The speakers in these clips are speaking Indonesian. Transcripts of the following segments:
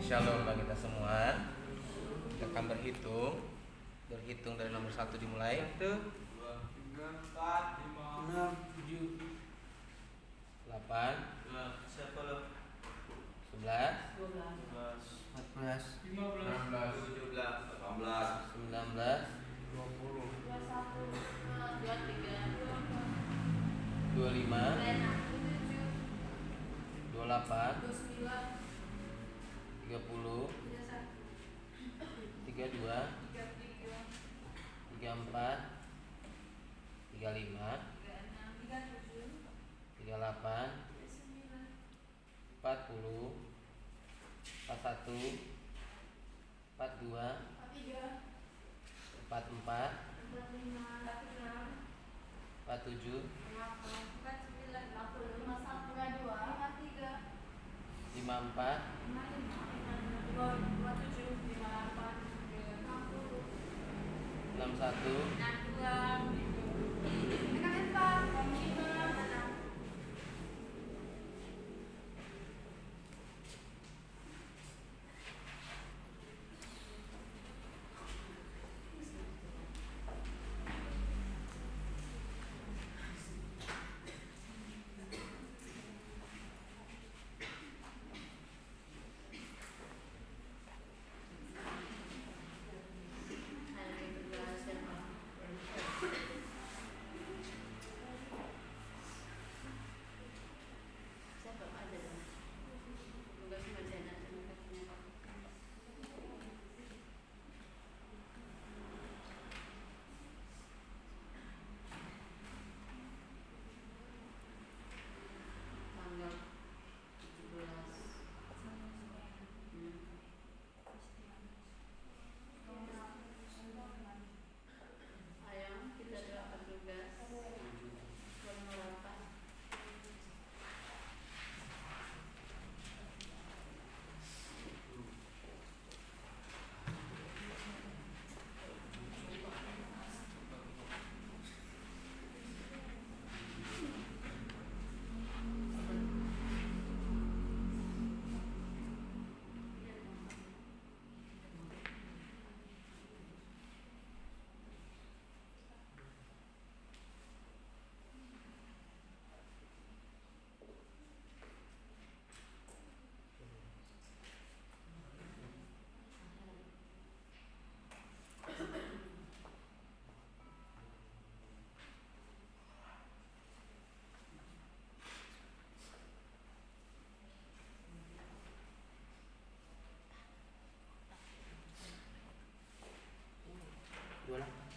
Shalom bagi kita semua. Kita akan berhitung dari nomor 1 dimulai. 1, 2, 3, 4, 5, 6, 7, 8, 11, 14, 15, 17, 18, 19, 20, 25, 28, 30, 32, 34, 35, 38, 40, 41, 42, 44, 47, 54, 61, 28.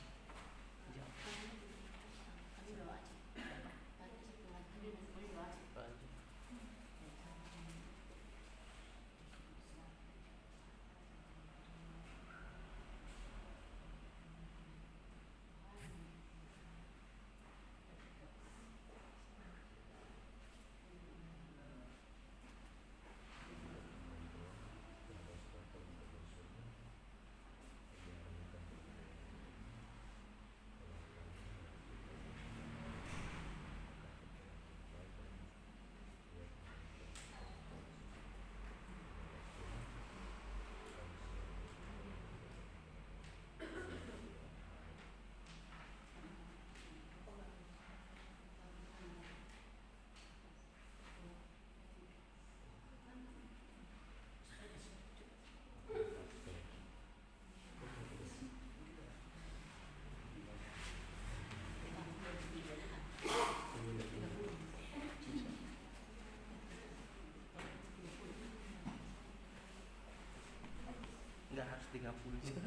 Enggak harus 30 juga.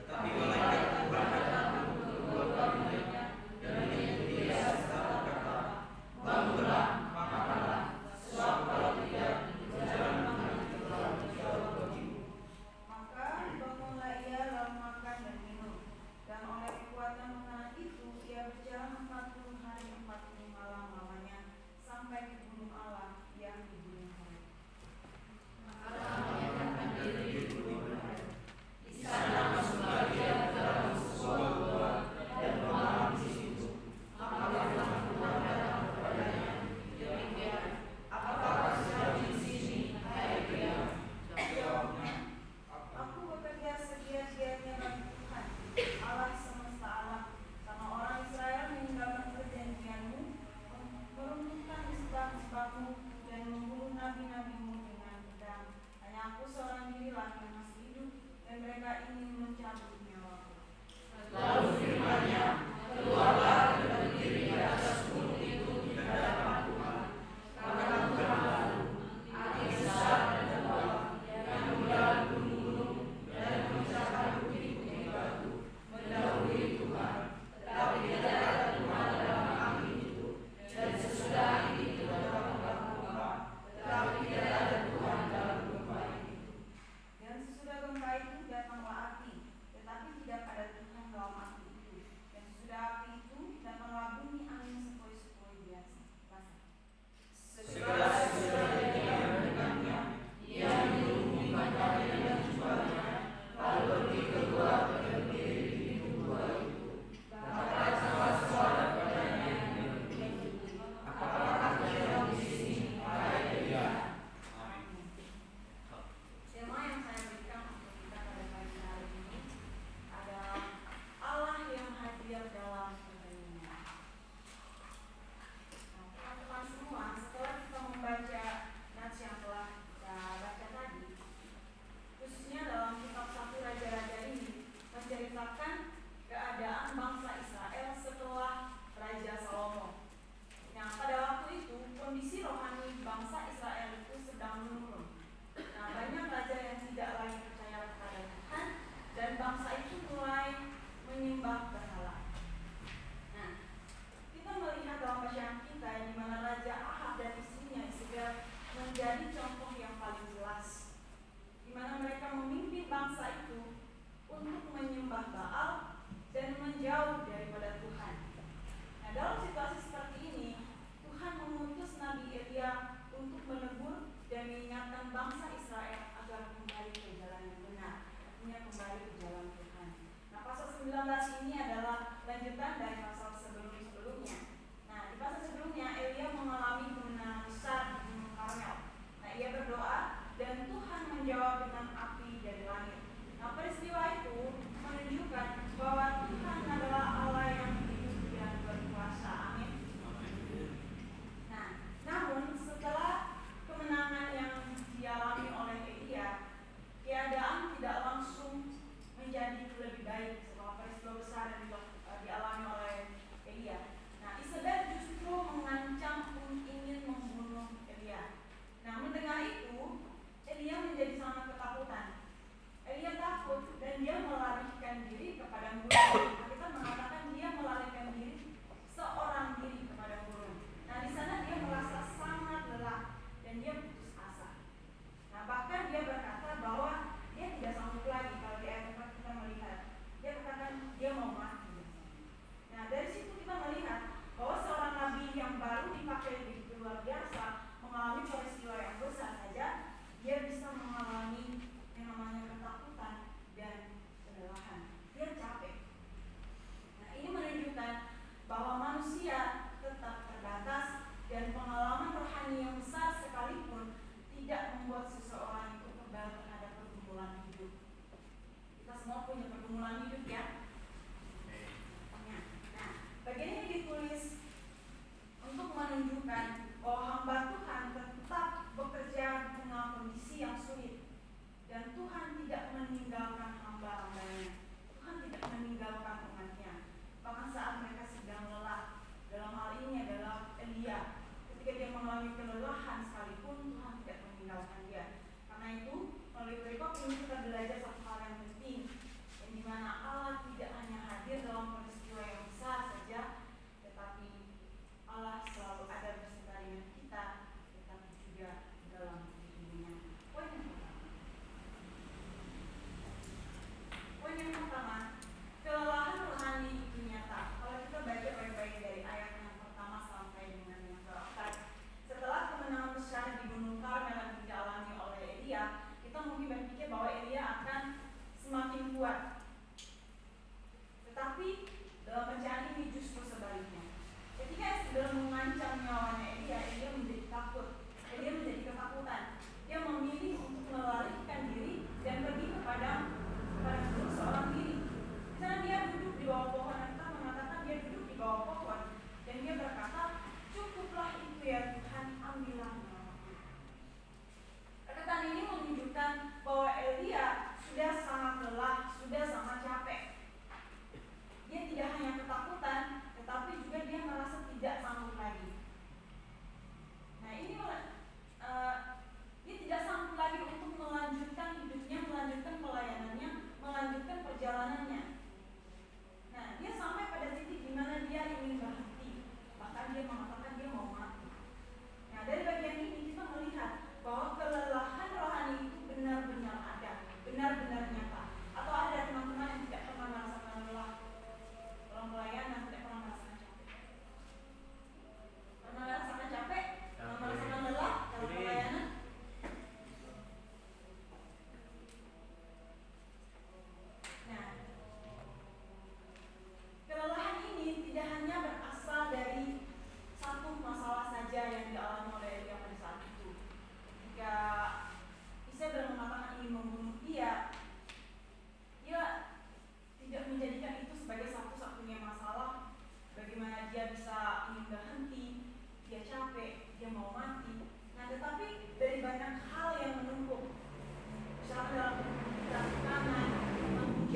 Tetapi malaikat Tuhan datang untuk membawa kamu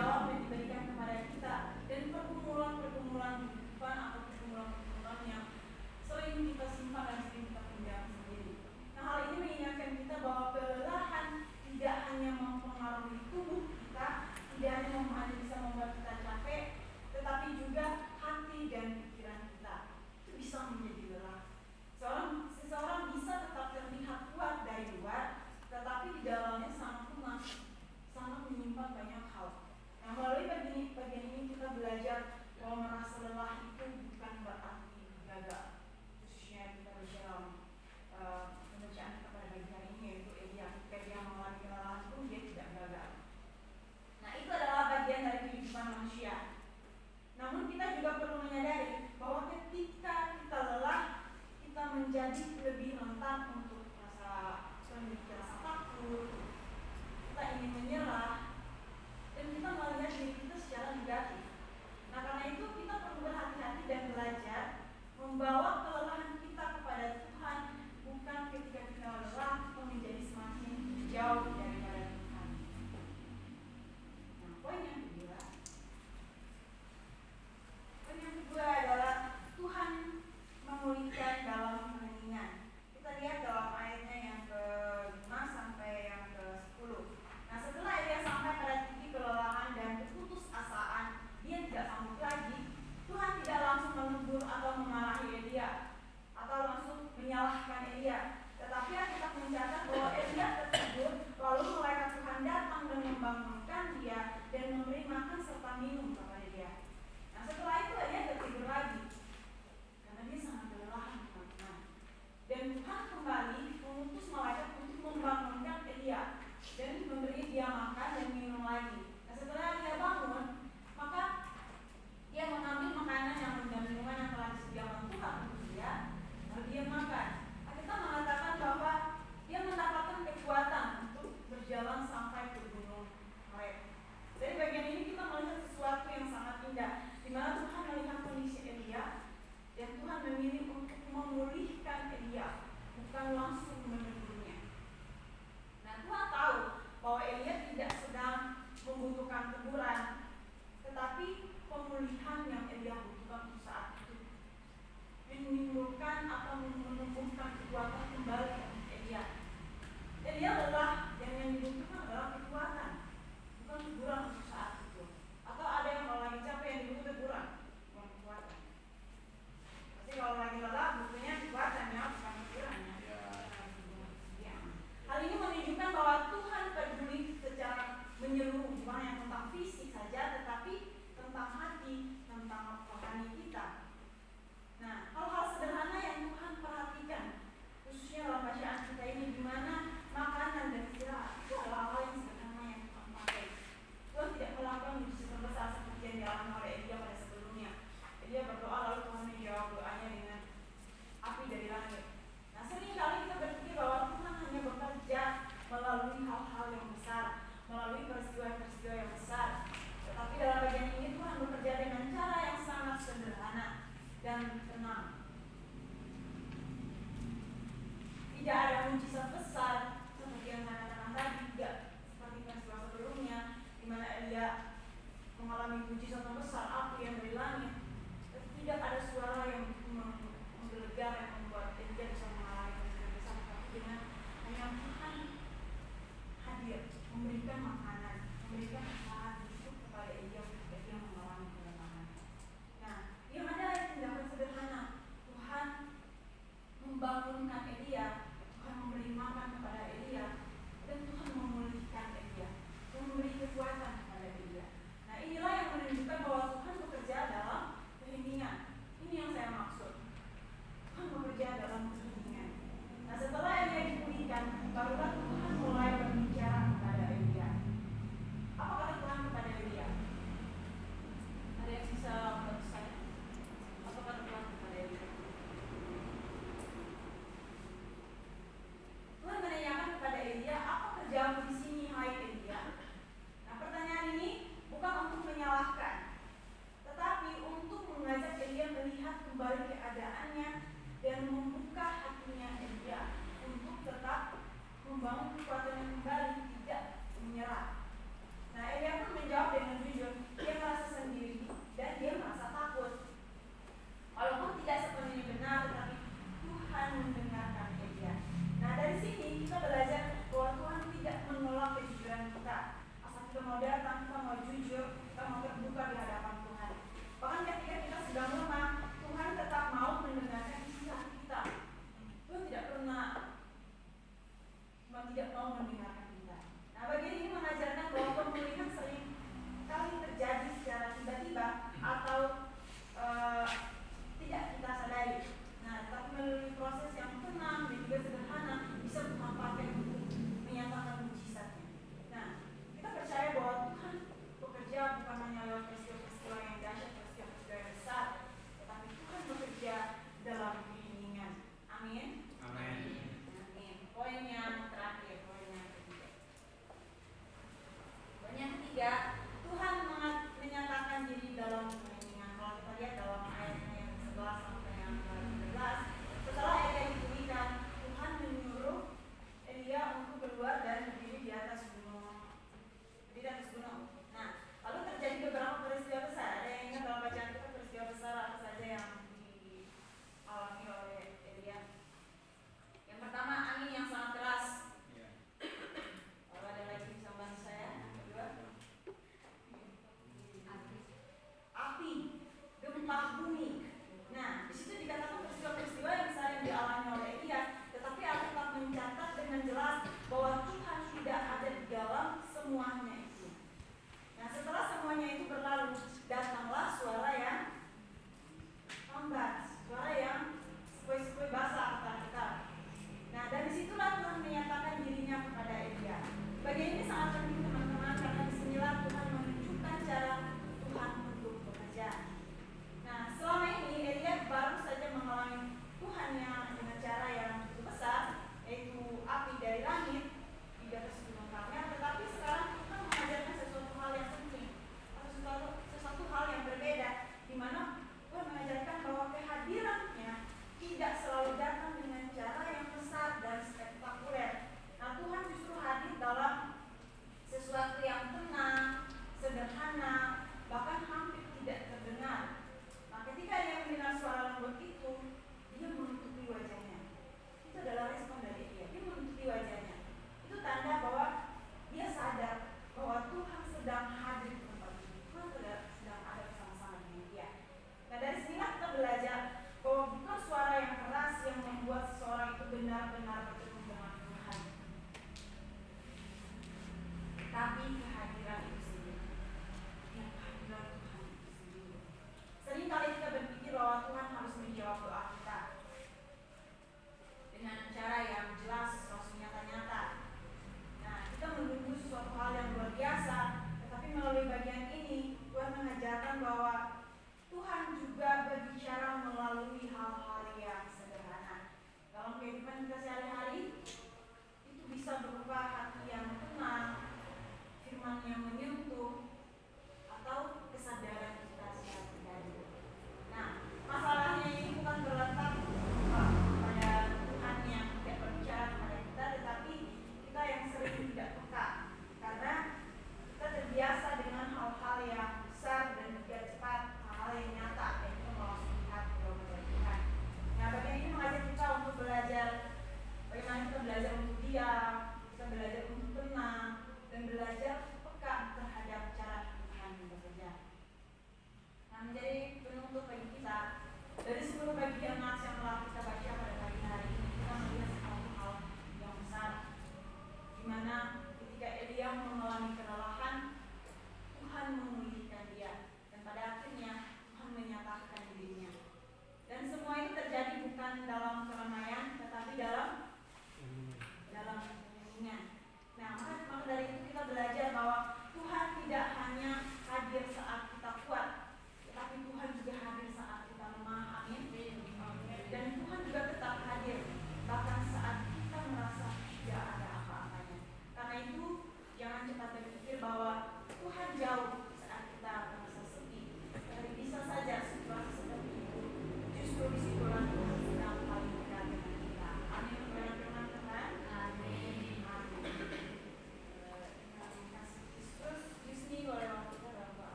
jawab yang diberikan kepada kita, dan pergumulan-pergumulan kehidupan atau pergumulan-pergumulan yang sering kita simpan dan sering kita pendam sendiri. Nah, hal ini mengingatkan kita bahwa kelelahan tidak hanya mempengaruhi tubuh kita, tidak hanya bisa membuat kita capek, tetapi juga hati dan pikiran kita itu bisa menjadi lelah. Seseorang bisa tetap terlihat kuat dari luar, tetapi di dalamnya sangat lemah, sangat menyimpan banyak hal. Nah, melalui bagian ini kita belajar bahwa merasa lelah itu bukan berarti gagal. Khususnya kita bicara pembacaan kita pada pagi hari ini, yaitu ketika dia mengalami kelelahan pun dia tidak gagal. Nah, itu adalah bagian dari kehidupan manusia. Namun kita juga perlu menyadari bahwa ketika kita lelah, kita menjadi lebih rentan untuk memiliki rasa takut, kita ingin menyerah, dan kita melihat diri kita secara negatif. Nah, karena itu kita perlu berhati-hati dan belajar membawa kelelahan kita kepada Tuhan, bukan ketika kita lelah menjadi semakin jauh daripada Tuhan. Nah, poin yang kedua adalah Tuhan memulihkan dalam keheningan. Kita lihat dalam ayatnya yang ke-5 sampai yang ke-10. Nah, setelah Elia sampai pada titik kelelahan dan keputusasaan, dia tidak sanggup lagi. Tuhan tidak langsung menegur atau memarahi Elia atau langsung menyalahkan Elia, tetapi Alkitab mencatat bahwa Elia tertidur, lalu malaikat Tuhan datang dan membangunkan dia dan memberi makan serta minum kepada dia. Nah, setelah itu Elia tertidur lagi karena dia sangat kelelahan, teman-teman. Dan Tuhan kembali mengutus malaikat untuk membangunkan Elia dan memberi dia makan dan minum lagi. Nah, setelah dia bangun, maka dia mengambil makanan dan minuman yang telah disediakan Tuhan untuk dia, lalu dia makan. Nah, kita mengatakan bahwa dia mendapatkan kekuatan untuk berjalan sampai ke gunung Horeb. Dari bagian ini kita melihat sesuatu yang sangat indah, di mana Tuhan melihat kondisi Elia dan Tuhan memilih untuk memulihkan Elia, bukan langsung menegurnya. Nah, Tuhan tahu bahwa Elia tidak sedang membutuhkan teguran, tetapi pemulihan yang Elia butuhkan untuk saat itu menimbulkan atau menumbuhkan kekuatan kembali untuk Elia. Elia lelah, dan yang dibutuhkan adalah kekuatan, bukan teguran untuk saat itu. Atau ada yang kalau lagi capek yang dibutuhkan teguran, bukan kekuatan. Pasti kalau lagi lelah butuhnya kekuatan, ya, bukan teguran, ya. Hal ini menunjukkan bahwa Tuhan peduli secara menyeluruh, bukan hanya tentang fisik saja, tetapi tentang hati, tentang rohani kita. Nah, hal-hal sederhana yang Tuhan perhatikan, khususnya dalam bacaan kita ini, di mana makanan dan istirahat itu adalah hal yang sederhana yang Tuhan pakai. Tuhan tidak melakukan mujizat terbesar seperti yang dialami oleh Elia pada sebelumnya. Elia berdoa lalu Tuhan menjawab doanya dengan api dari langit. Nah, seringkali kita berpikir bahwa Tuhan hanya bekerja melalui hal-hal yang besar, melalui peristiwa-peristiwa yang besar. Tetapi dalam bagian ini Tuhan bekerja dengan cara yang sangat sederhana dan tenang. Tidak ada mujizat besar seperti yang saya katakan tadi, tidak seperti peristiwa sebelumnya di mana Elia mengalami mujizat yang besar, api yang dari langit. Tidak ada suara yang menggelegar yang membuat Elia bisa mengalami mujizat besar, tetapi dengan hanya Tuhan hadir, memberikan makanan, memberikan istirahat hidup kepada Elia yang mengalami kelemahan. Nah, yang ada tindakan sederhana, Tuhan membangunkan Elia, Tuhan memberi makan kepada Elia, dan Tuhan memulihkan Elia, dan memberi kekuatan kepada Elia. Nah, inilah yang menunjukkan bahwa Tuhan bekerja dalam keheningan. Ini yang saya maksud. Tuhan bekerja dalam keheningan. Nah, setelah Elia dipulihkan, barulah Tuhan mulai berbicara kepada Elia. Apa kata Tuhan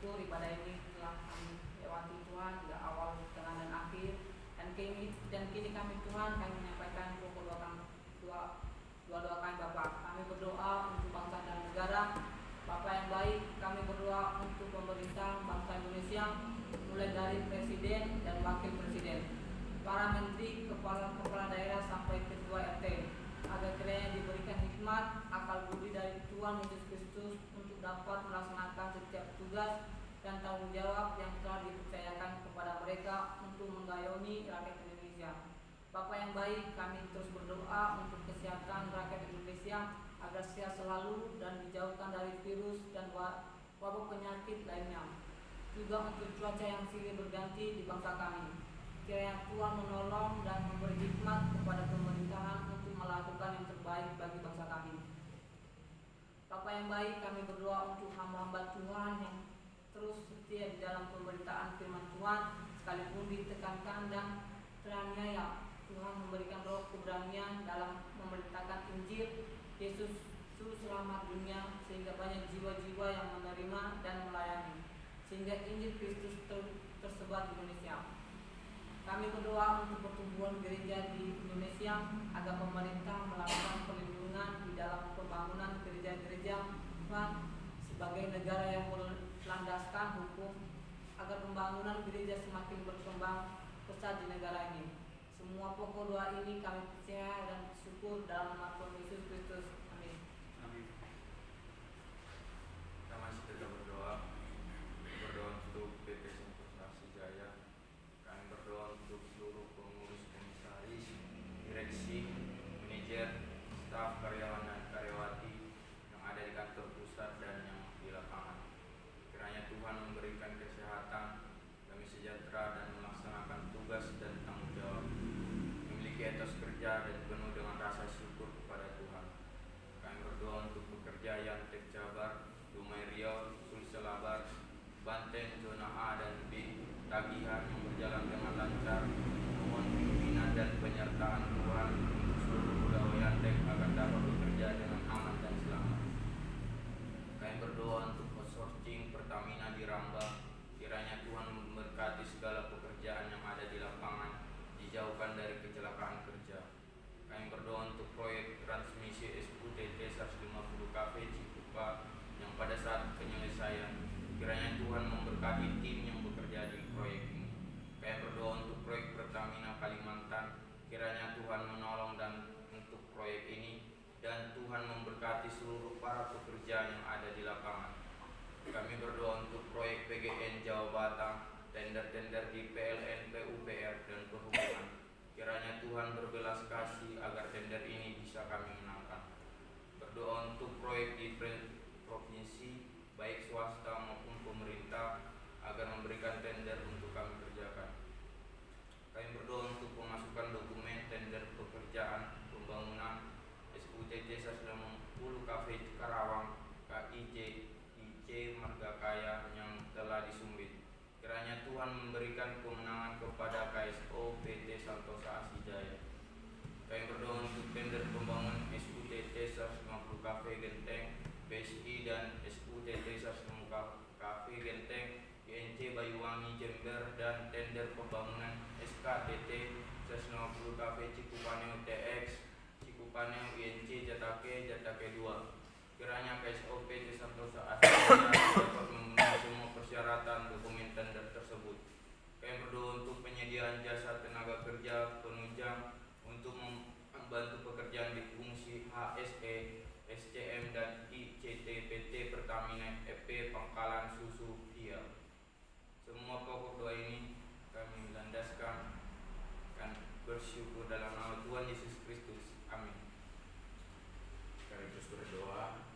bersyukur ibadah ini telah kami lewati Tuhan dari awal, tengah dan akhir. Dan kini kami Tuhan, kami menyampaikan pokok doa kami Bapa. Kami berdoa untuk bangsa dan negara. Bapa yang baik, kami berdoa untuk pemerintah bangsa Indonesia, mulai dari presiden dan wakil presiden, para menteri, kepala daerah sampai ketua RT, agar kiranya diberikan hikmat, akal budi dari Tuhan Yesus Kristus untuk dapat melaksanakan setiap tugas dan tanggung jawab yang telah dipercayakan kepada mereka untuk mengayomi rakyat Indonesia. Bapa yang baik, kami terus berdoa untuk kesehatan rakyat Indonesia agar sehat selalu dan dijauhkan dari virus dan wabah penyakit lainnya. Juga untuk cuaca yang silih berganti di bangsa kami. Kiranya Tuhan menolong dan memberi hikmat kepada pemerintahan untuk melakukan yang terbaik bagi bangsa kami. Bapa yang baik, kami berdoa untuk hamba-hamba Tuhan yang terus setia di dalam pemberitaan firman Tuhan, sekalipun ditekankan dan teraniaya. Tuhan memberikan roh keberanian dalam memberitakan Injil Yesus Juru Selamat dunia, sehingga banyak jiwa-jiwa yang menerima dan melayani, sehingga Injil Kristus tersebar di Indonesia. Kami berdoa untuk pertumbuhan gereja di Indonesia, agar pemerintah melakukan perlindungan di dalam pembangunan gereja-gereja Tuhan sebagai negara yang berlandaskan hukum, agar pembangunan gereja semakin berkembang pesat di negara ini. Semua pokok doa ini kami percaya dan syukur dalam nama Tuhan Yesus Kristus. Amin. Amin. Kita masih tetap berdoa untuk PT Sentosa Asijaya. Kami berdoa untuk seluruh pengurus, komisaris, direksi, manajer, staf, karyawan dan karyawati yang ada di kantor pusat dan yang di lapangan. Kiranya Tuhan memberikan kesehatan, damai sejahtera dan melaksanakan tugas dan tanggung jawab, memiliki etos kerja dan penuh dengan rasa syukur kepada Tuhan. Kami berdoa untuk pekerja yang Jabar, Dumai Riau, Sulsel, Banten, zona A dan B, tagihan yang berjalan dengan lancar. Mohon pimpinan dan penyertaan Tuhan untuk seluruh pegawai Yantek agar dapat bekerja dengan aman dan selamat. Kami berdoa untuk outsourcing Pertamina di Ramba. Kiranya Tuhan memberkati segala pekerjaan yang ada di lapangan, dijauhkan dari kecelakaan kerja. Kami berdoa untuk proyek transmisi SUTT 150 KV Cikupa yang pada saat penyelesaian, kiranya Tuhan memberkati tim yang bekerja di proyek ini. Kami berdoa untuk proyek Pertamina Kalimantan, kiranya Tuhan menolong dan untuk proyek ini, dan Tuhan memberkati seluruh para pekerja yang ada di lapangan. Kami berdoa untuk proyek PGN Jawa Batam, tender-tender di PLN, PUPR, dan perhubungan. Kiranya Tuhan berbelas kasih agar tender ini bisa kami menangkan. Berdoa untuk proyek di provinsi, baik swasta maupun pemerintah, agar memberikan tender untuk kami kerjakan. Kami berdoa untuk pemasukan dokumen tender pekerjaan pembangunan SUTT 160 KV Karawang, KIJ, Margakaya yang telah disumbit. Kiranya Tuhan memberikan kemenangan kepada KSO PT Santosa Asijaya. Kami berdoa untuk tender pembangunan SUTT 150 KV Genteng, BSI dan SUTT 150 KV Genteng, INC Bayuwangi Jember, dan tender pembangunan SKTT 150 KV Cikupaneo TX, Cikupaneo INC Jatake 2. Kiranya KSO PT Santosa Asijaya dapat memenuhi semua persyaratan dokumen tender tersebut. Kami berdoa untuk penyediaan jasa tenaga kerja penunjang untuk membantu pekerjaan di fungsi HSE, SCM, dan ICT PT Pertamina EP Pangkalan Susu Riau. Semua pokok doa ini kami landaskan dan bersyukur dalam nama Tuhan Yesus Kristus. Amin. Kami terus berdoa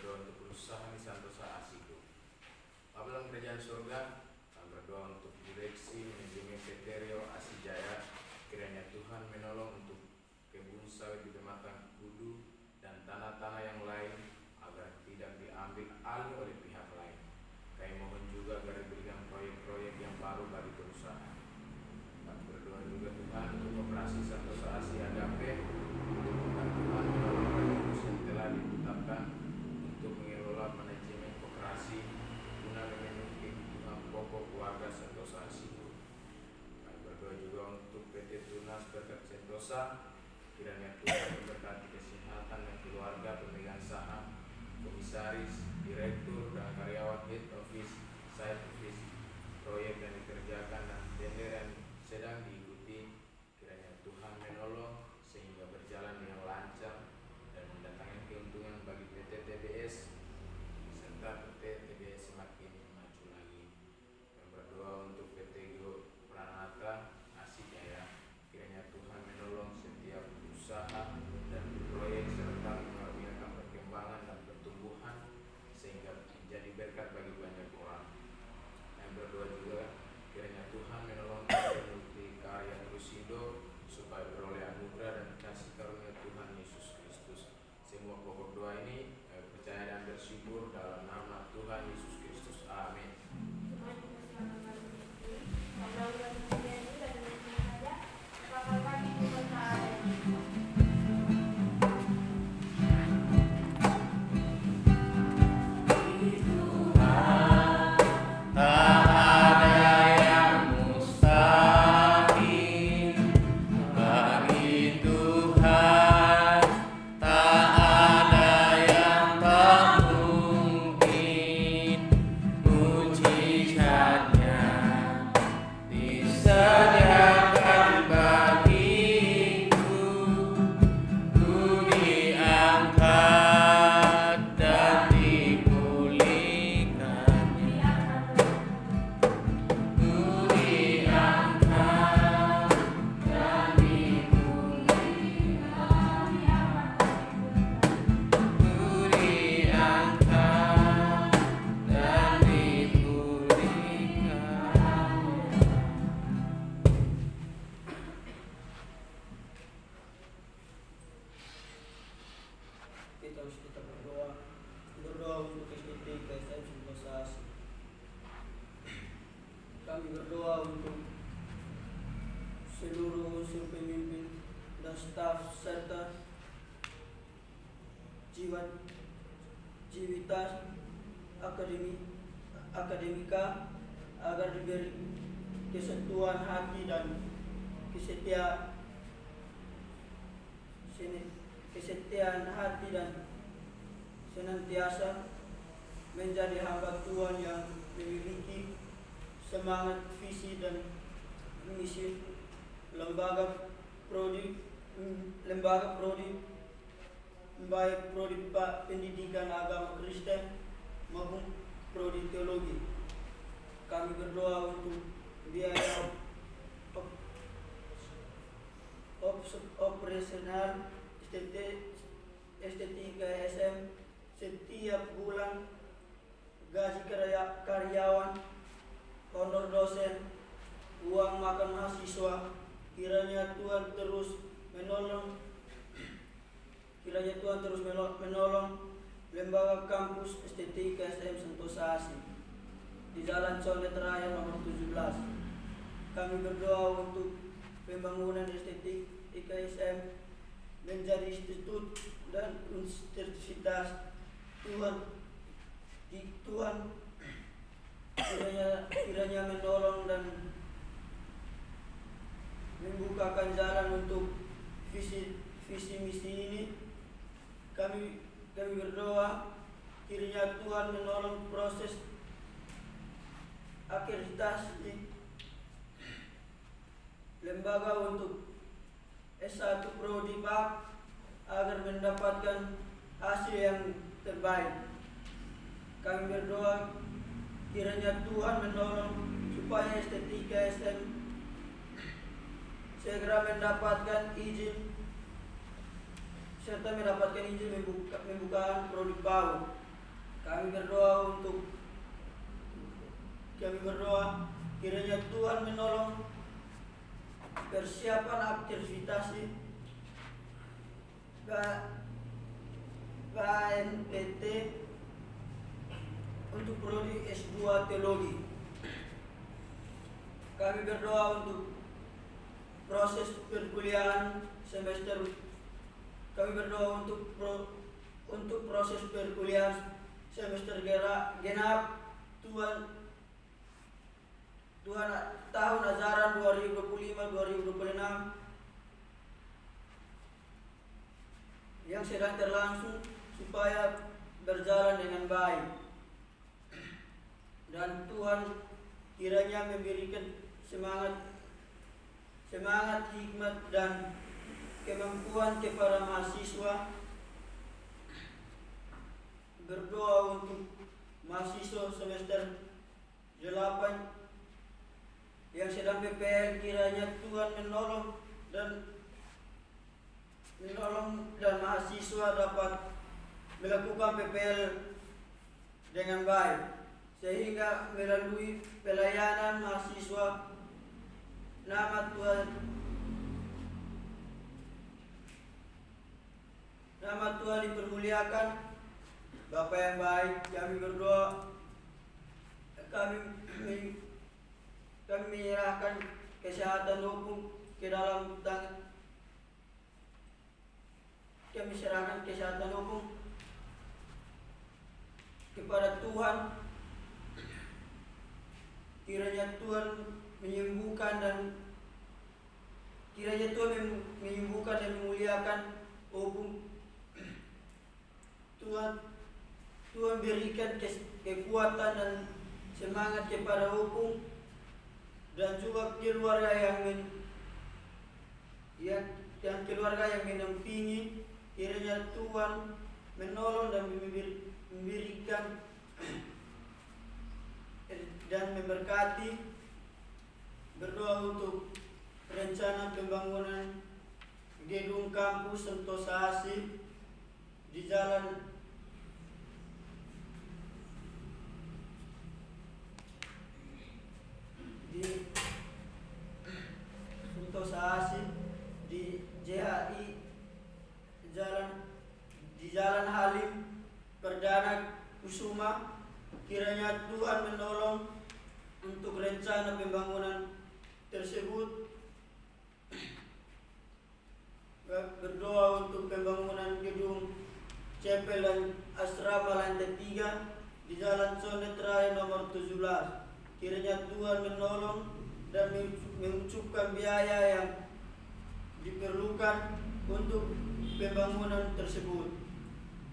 untuk perusahaan di Santosa Asiku. Dalam kerajaan surga, kami berdoa untuk direksi manajemen PT Rio Asijaya. Kiranya Tuhan menolong untuk kebun sawit di Pematang Kudu dan tanah-tanah yang lain agar tidak diambil alih oleh pihak lain. Kami mohon juga agar diberikan proyek-proyek yang baru bagi perusahaan. Kami berdoa juga Tuhan untuk operasi Santosa Asia Agape, untuk Tuhan menolong yang telah ditetapkan untuk mengelola manajemen koperasi guna memenuhi Santosa. Kiranya Tuhan memberkati kesehatan dan keluarga pemegang saham, komisaris, direktur, dan karyawan head office, side office, proyek yang dikerjakan dan tender yang sedang diikuti. Kiranya Tuhan menolong sehingga berjalan dengan lancar dan mendatangkan keuntungan bagi PT TBS serta PT TBS semakin maju lagi. Kami berdoa untuk PT Gro Pranata Asih Jaya. Kiranya Tuhan menolong setiap usaha dan proyek serta mengaruniakan perkembangan dan pertumbuhan sehingga menjadi berkat bagi banyak orang. Kami berdoa juga kiranya Tuhan menolong PT Multikarya Trusindo supaya beroleh anugerah dan kasih karunia Tuhan Yesus Kristus. Semua pokok doa ini kami percaya dan bersyukur dalam nama Tuhan Yesus Kristus. Amin. Kita berdoa untuk SDT KSM Sentosa Asih. Kami berdoa untuk seluruh unsur pemimpin dan staf serta civitas akademika agar diberi kesatuan hati dan kesetiaan hati dan senantiasa menjadi hamba Tuhan yang memiliki semangat, visi, dan misi lembaga prodi baik prodi pendidikan agama Kristen maupun prodi teologi. Kami berdoa untuk biaya operasional ST3 SM setiap bulan, gaji karyawan, honor dosen, uang makan mahasiswa. Kiranya Tuhan terus menolong lembaga kampus ST3 SM Sentosa Asih di Jalan Condet Raya nomor 17. Kami berdoa untuk pembangunan ST3 SM menjadi institut dan universitas. Tuhan kiranya menolong dan membukakan jalan untuk visi misi ini. Kami berdoa kiranya Tuhan menolong proses akreditasi lembaga untuk S1 Prodi PAK agar mendapatkan hasil yang terbaik. Kami berdoa kiranya Tuhan menolong supaya ST3 SM segera mendapatkan izin serta mendapatkan izin membuka prodi PAUD. Kami berdoa kiranya Tuhan menolong persiapan aktivitas KNPT untuk prodi S2 Teologi. Kami berdoa untuk proses perkuliahan semester. Kami berdoa untuk proses perkuliahan semester genap tahun ajaran 2025-2026 yang sedang terlangsung supaya berjalan dengan baik. Dan Tuhan kiranya memberikan semangat, hikmat dan kemampuan kepada mahasiswa. Berdoa untuk mahasiswa semester 8 yang sedang PPL, kiranya Tuhan menolong dan mahasiswa dapat melakukan PPL dengan baik, sehingga melalui pelayanan mahasiswa nama Tuhan dipermuliakan. Bapa yang baik, kami berdoa, kami menyerahkan kesehatan hukum ke dalam tangan. Kami serahkan kesehatan hukum kepada Tuhan. Kiranya Tuhan menyembuhkan dan memuliakan hukum. Tuhan berikan kekuatan dan semangat kepada hukum dan juga keluarga yang mendampingi. Kiranya Tuhan menolong dan memberikan dan memberkati. Berdoa untuk rencana pembangunan gedung kampus Sentosa Asih di Jalan Sentosa Asih di JHI Jalan Halim Perdana Kusuma. Kiranya Tuhan menolong untuk rencana pembangunan tersebut. Berdoa untuk pembangunan gedung chapel dan asrama lantai 3 di Jalan Condet Raya nomor 17. Kiranya Tuhan menolong dan mengucapkan biaya yang diperlukan untuk pembangunan tersebut.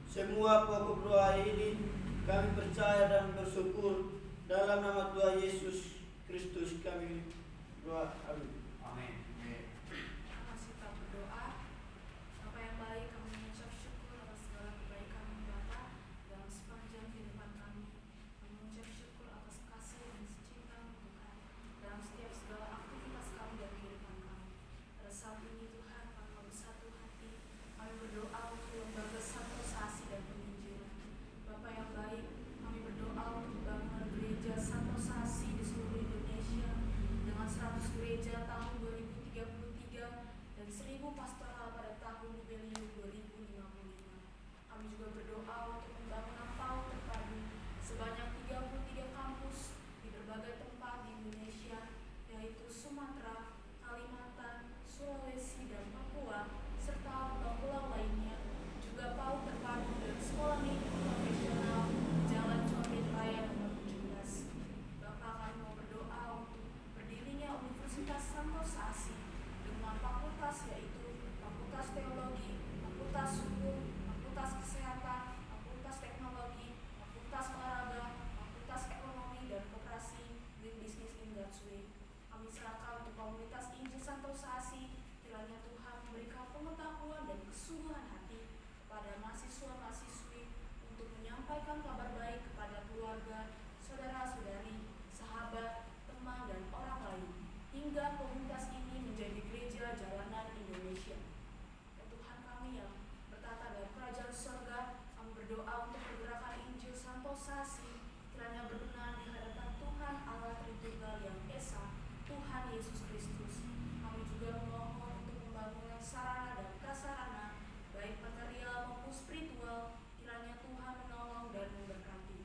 Semua pokok doa ini kami percaya dan bersyukur dalam nama Tuhan Yesus Kristus kami doa. Amin. Amin. Mari kita berdoa. Bapa yang baik, kami mengucap syukur atas segala kebaikan Bapa dalam sepanjang kehidupan kami. Kami mengucap syukur atas kasih dan secinta Tuhan dalam setiap segala aktivitas kami dan kehidupan kami. Pada saat ini Tuhan, kami bersatu hati. Kami berdoa untuk lembaga Sentosa Asih dan penginjilan. Bapa yang baik, kami berdoa untuk bangunan gereja Sentosa Asih di seluruh Indonesia dengan 100 gereja tahun 2033 dan 1000 pastoral pada tahun jubilium 2055. Kami juga berdoa untuk pembangunan PAUD terpadu sebanyak 33 kampus di berbagai tempat di Indonesia, yaitu Sumatera, Kalimantan, Sulawesi, dan Papua, serta pulau-pulau lainnya. Juga PAUD terpadu dan sekolah minggu profesional Jalan Condet Raya nomor 17. Bapak, kami mau berdoa untuk berdirinya Universitas Sentosa Asih dengan fakultas, yaitu Fakultas Teologi, Fakultas Hukum, Fakultas Kesehatan, Fakultas Teknologi, Fakultas Olahraga, Fakultas Ekonomi dan Koperasi, Doing Business in God's Way. Kami serahkan untuk komunitas Injil Sentosa Asih. Kiranya Tuhan memberikan pengetahuan dan kesungguhan hati kepada mahasiswa-mahasiswi untuk menyampaikan kabar baik kepada keluarga, saudara-saudari, sahabat, teman, dan orang lain, hingga komunitas ini menjadi gereja jalanan Indonesia. Ya Tuhan kami yang bertata dari kerajaan surga, kami berdoa untuk pergerakan Injil Sentosa Asih. Kiranya berkenan di hadapan Tuhan Allah Tritunggal yang Esa, Tuhan Yesus Kristus. Kami juga memohon untuk pembangunan sarana dan prasarana, baik material maupun spiritual. Kiranya Tuhan menolong dan memberkati.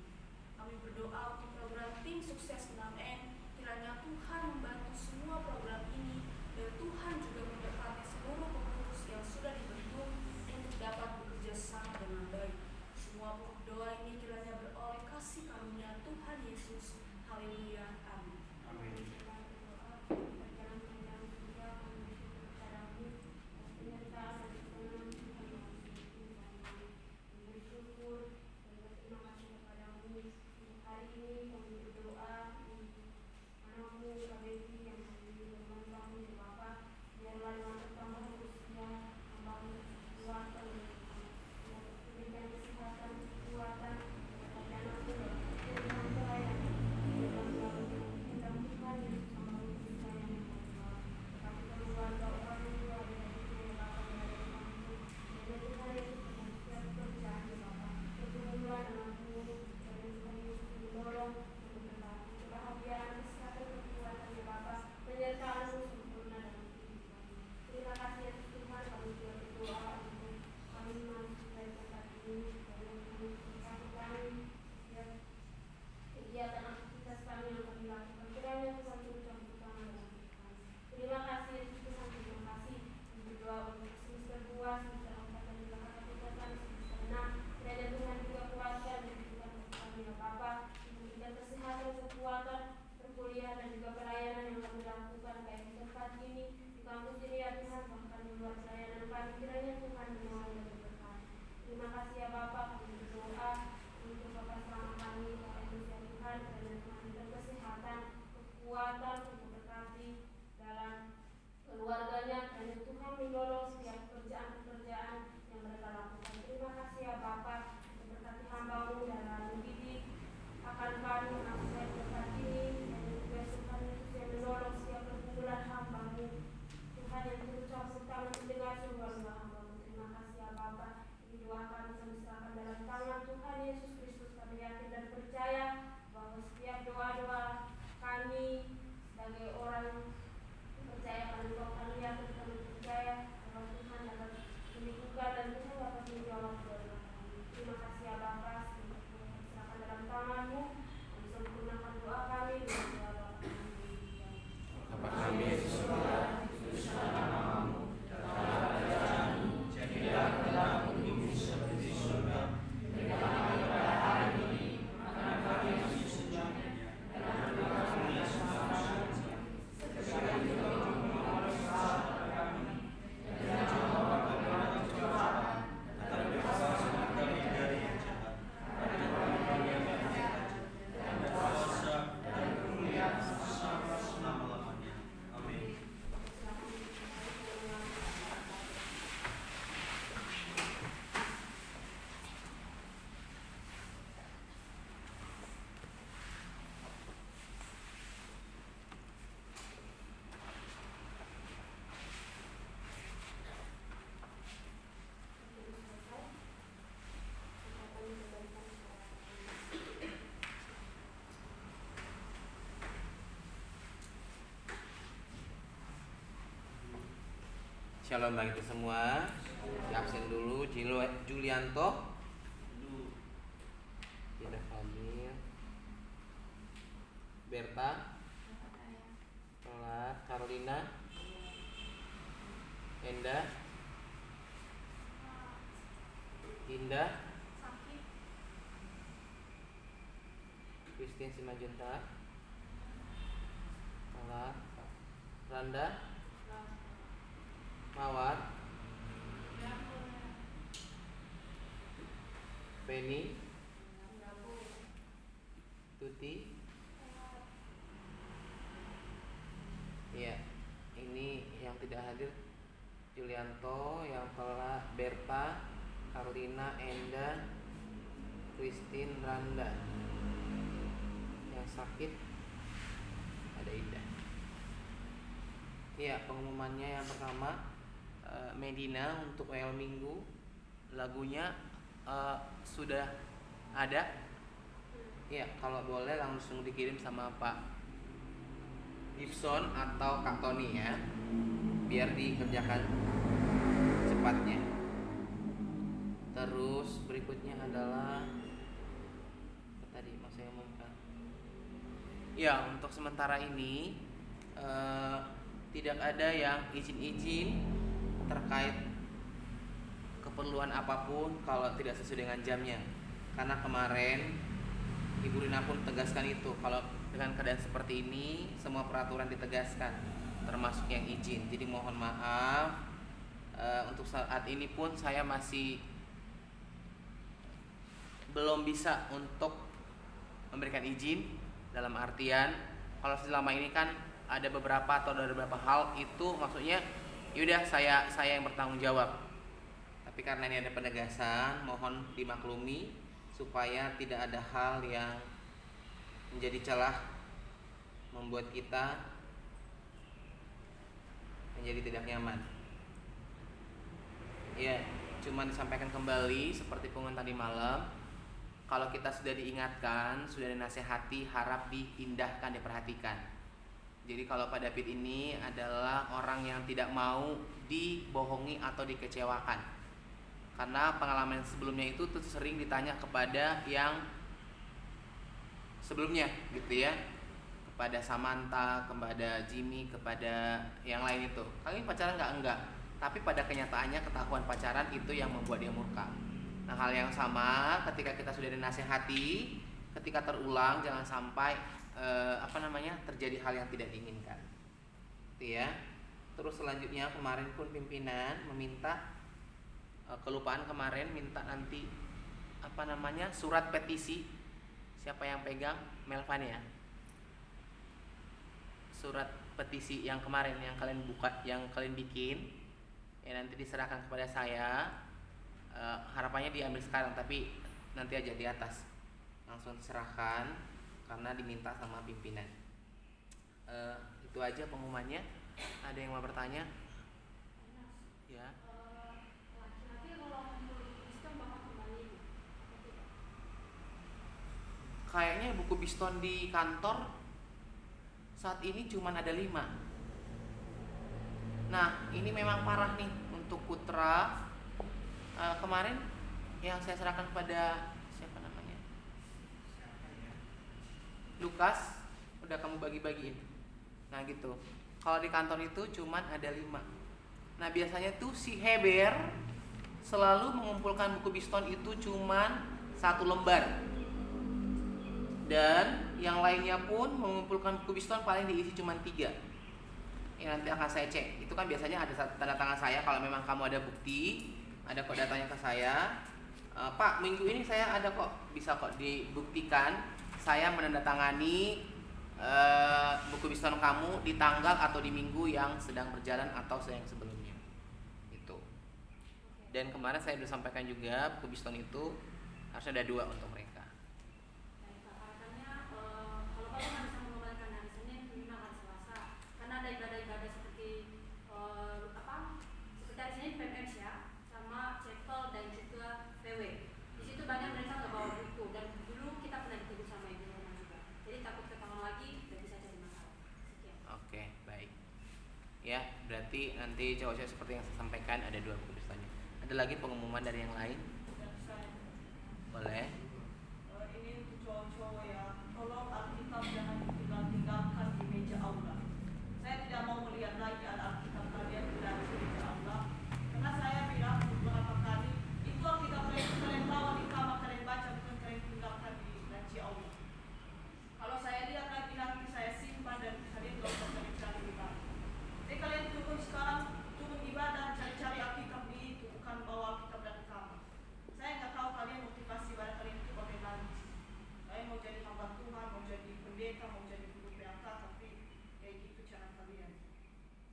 Kami berdoa untuk program tim sukses 6N. Kiranya Tuhan membantu semua program ini dan Tuhan juga memberkati seluruh pengurus yang sudah dibentuk untuk dapat bekerja sama dengan baik. Semua pokok doa ini kiranya beroleh kasih karunia Tuhan Yesus. Haleluya. Amin. Amin. Berdoa, berjalan dengan Tuhan, kami bersyukur menolong setiap pekerjaan-pekerjaan yang mereka lakukan. Terima kasih ya Bapak, untuk berkati hamba-Mu dalam mendidik akan kami masa depan ini, dan juga Tuhan Yesus yang menolong setiap pergumulan hamba-Mu. Tuhan yang berucap serta mendengar doa hamba-Mu. Terima kasih ya Bapak. Ini doa kami serahkan dalam tangan Tuhan Yesus Kristus. Kami yakin dan percaya bahwa setiap doa-doa kami sebagai orang percaya pada Engkau, kami yakin kami percaya bahwa Tuhan dapat mendukungkan dan Tuhan dapat menjawab doa kami. Terima kasih ya Bapa, serahkan dalam tangan-Mu, dan sempurnakan doa kami dengan doa Bapa kami. Bapa kami di surga, kuduskanlah namamu, datanglah kerajaanmu, jadilah kehendakmu di bumi seperti di surga. Berikanlah kami pada hari ini makanan kami yang secukupnya, dan ampunilah kami dosa kami, seperti kami juga mengampuni dosa kami, dan jangan bawa kami dalam pencobaan, tetapi bebaskanlah kami dari yang jahat. Karena kami yang berhak, dan kuasa dan kemuliaan sampai selama-lamanya. Amin. Shalom bagi kita semua. Di absen dulu Julianto, Tidak Fadil, Berta, Kelar, Carolina, Enda, Indah, Christine Simajunta, Kelar, Randa, Mawar, Penny, Tuti. Iya, ini yang tidak hadir Julianto, yang telah Berta, Carolina, Enda, Christine, Randa. Yang sakit ada Indah. Iya, pengumumannya yang pertama, Medina untuk WL Minggu, lagunya sudah ada. Ya, kalau boleh langsung dikirim sama Pak Gibson atau Kak Tony ya, biar dikerjakan cepatnya. Terus berikutnya adalah apa tadi mas saya omongkan. Ya, untuk sementara ini tidak ada yang izin-izin terkait keperluan apapun kalau tidak sesuai dengan jamnya. Karena kemarin Ibu Rina pun tegaskan itu, kalau dengan keadaan seperti ini semua peraturan ditegaskan, termasuk yang izin. Jadi mohon maaf, untuk saat ini pun saya masih belum bisa untuk memberikan izin. Dalam artian kalau selama ini kan ada beberapa hal itu maksudnya yaudah saya yang bertanggung jawab. Tapi karena ini ada penegasan, mohon dimaklumi supaya tidak ada hal yang menjadi celah membuat kita menjadi tidak nyaman. Ya, cuma disampaikan kembali seperti pengumuman tadi malam. Kalau kita sudah diingatkan, sudah dinasehati, harap diindahkan, diperhatikan. Jadi kalau Pak David ini adalah orang yang tidak mau dibohongi atau dikecewakan. Karena pengalaman sebelumnya itu tuh sering ditanya kepada yang sebelumnya gitu ya. Kepada Samantha, kepada Jimmy, kepada yang lain itu. Kalian pacaran enggak? Tapi pada kenyataannya ketahuan pacaran itu yang membuat dia murka. Nah, hal yang sama ketika kita sudah dinasehati, ketika terulang jangan sampai terjadi hal yang tidak diinginkan. Gitu ya. Terus selanjutnya kemarin pun pimpinan meminta kelupaan kemarin minta nanti surat petisi. Siapa yang pegang? Melvan ya. Surat petisi yang kemarin yang kalian buka, yang kalian bikin ya nanti diserahkan kepada saya. Harapannya diambil sekarang, tapi nanti aja di atas langsung diserahkan karena diminta sama pimpinan. Itu aja pengumumannya. Ada yang mau bertanya? Ya. Laki-laki kalau kumpul Biston bakal kembali. Kayaknya buku Biston di kantor saat ini cuma ada 5. Nah, ini memang parah nih untuk Putra. Kemarin yang saya serahkan kepada siapa namanya? Lukas, udah kamu bagi-bagiin. Nah gitu. Kalau di kantor itu cuma ada 5. Nah biasanya tuh si Heber selalu mengumpulkan buku Biston itu cuma 1 lembar. Dan yang lainnya pun mengumpulkan buku Biston paling diisi cuma 3. Ya nanti akan saya cek. Itu kan biasanya ada tanda tangan saya. Kalau memang kamu ada bukti, ada kok datanya ke saya. Pak, minggu ini saya ada kok, bisa kok dibuktikan saya menandatangani buku Biston kamu di tanggal atau di minggu yang sedang berjalan atau yang sebelumnya. Itu. Dan kemarin saya sudah sampaikan juga buku Biston itu harus ada 2 untuk mereka. Kalau Bapak bisa mengembalikan hari Senin, Jumat, hari Selasa, karena ada ibadah-ibadah seperti seperti hari Senin PMS ya, sama chapel dan juga PW. Di situ banyak mereka nggak bawa buku dan dulu kita pernah ditegur sama ibu rumah juga. Jadi takut ketahuan lagi dan bisa jadi masalah. Sekian. Oke, baik. Ya, berarti nanti cowok-cowok seperti yang saya sampaikan ada 2 buku Bistonnya. Ada lagi pengumuman dari yang lain? Boleh. Ini untuk cowok-cowok ya, tolong Alkitab jangan ditinggalkan di meja aula. Saya tidak mau melihat lagi ada Alkitab kalian berada di meja aula, karena saya bilang beberapa kali itu Alkitab kalian bawa di kamar kalian baca, bukan kalian tinggalkan di laci aula. Kalau saya lihat lagi nanti saya simpan dan kalian tidak usah cari-cari di bawah. Jadi kalian turun ibadah cari-cari Alkitab di itu, bukan bawa Alkitab dari kamar. Saya nggak tahu kalian motivasi pada kalian itu bagaimana. Saya mau jadi hamba Tuhan, mau jadi pendeta, mau jadi guru PAK, tapi kayak gitu cara kalian.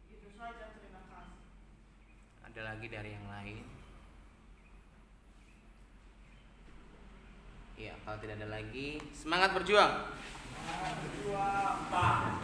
Itu saja, terima kasih. Ada lagi dari yang lain? Ya, kalau tidak ada lagi, semangat berjuang. Dua, Pak.